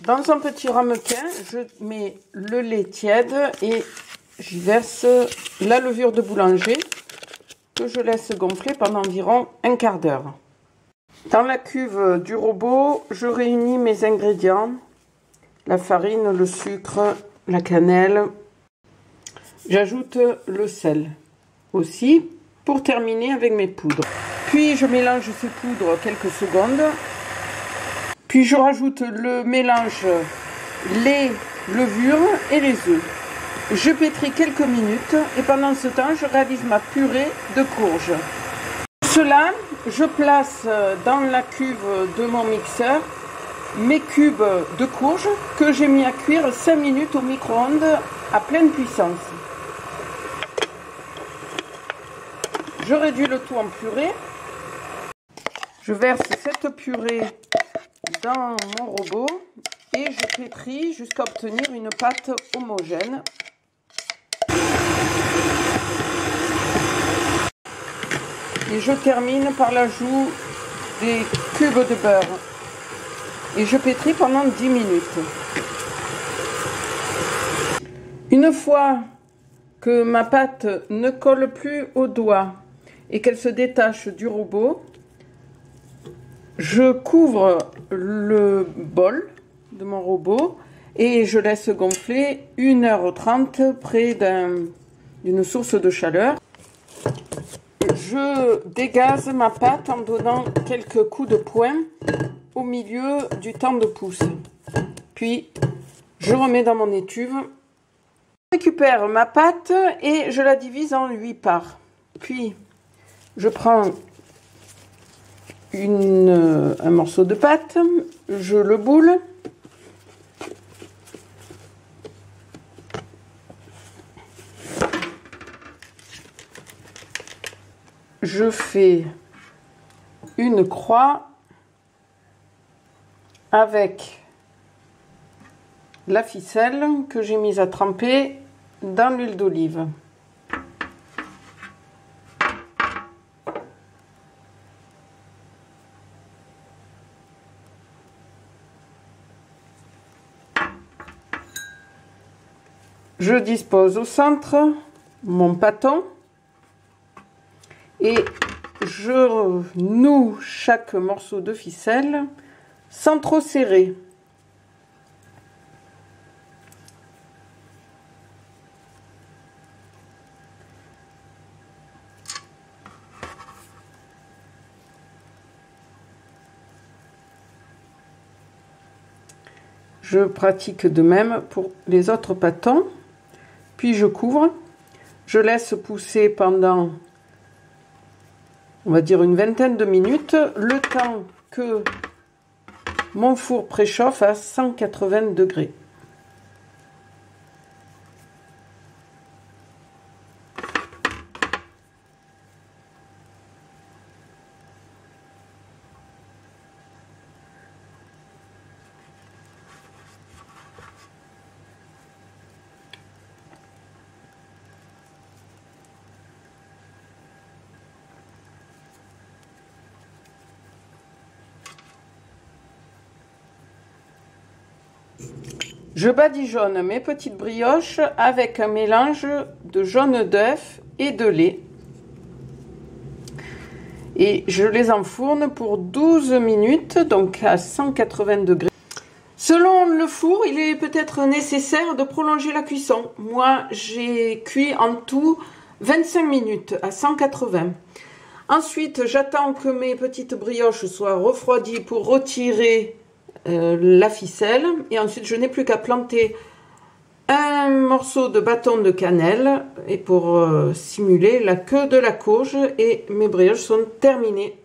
Dans un petit ramequin, je mets le lait tiède et j'y verse la levure de boulanger que je laisse gonfler pendant environ un quart d'heure. Dans la cuve du robot, je réunis mes ingrédients, la farine, le sucre, la cannelle. J'ajoute le sel aussi pour terminer avec mes poudres. Puis je mélange ces poudres quelques secondes. Puis je rajoute le mélange lait, levure et les œufs. Je pétris quelques minutes et pendant ce temps, je réalise ma purée de courge. Pour cela, je place dans la cuve de mon mixeur mes cubes de courge que j'ai mis à cuire 5 minutes au micro-ondes à pleine puissance. Je réduis le tout en purée. Je verse cette purée dans mon robot et je pétris jusqu'à obtenir une pâte homogène. Et je termine par l'ajout des cubes de beurre. Et je pétris pendant 10 minutes. Une fois que ma pâte ne colle plus au doigt et qu'elle se détache du robot, je couvre le bol de mon robot et je laisse gonfler 1h30 près d'une source de chaleur. Je dégaze ma pâte en donnant quelques coups de poing au milieu du tend de pouce. Puis je remets dans mon étuve. Je récupère ma pâte et je la divise en 8 parts. Puis je prends un morceau de pâte, je le boule. Je fais une croix avec la ficelle que j'ai mise à tremper dans l'huile d'olive. Je dispose au centre mon pâton et je noue chaque morceau de ficelle sans trop serrer. Je pratique de même pour les autres pâtons. Puis je couvre. Je laisse pousser pendant, on va dire, une vingtaine de minutes, le temps que mon four préchauffe à 180 degrés. Je badigeonne mes petites brioches avec un mélange de jaune d'œuf et de lait. Et je les enfourne pour 12 minutes, donc à 180 degrés. Selon le four, il est peut-être nécessaire de prolonger la cuisson. Moi, j'ai cuit en tout 25 minutes à 180. Ensuite, j'attends que mes petites brioches soient refroidies pour retirer la ficelle. Et ensuite, je n'ai plus qu'à planter un morceau de bâton de cannelle et pour simuler la queue de la courge. Et mes brioches sont terminées.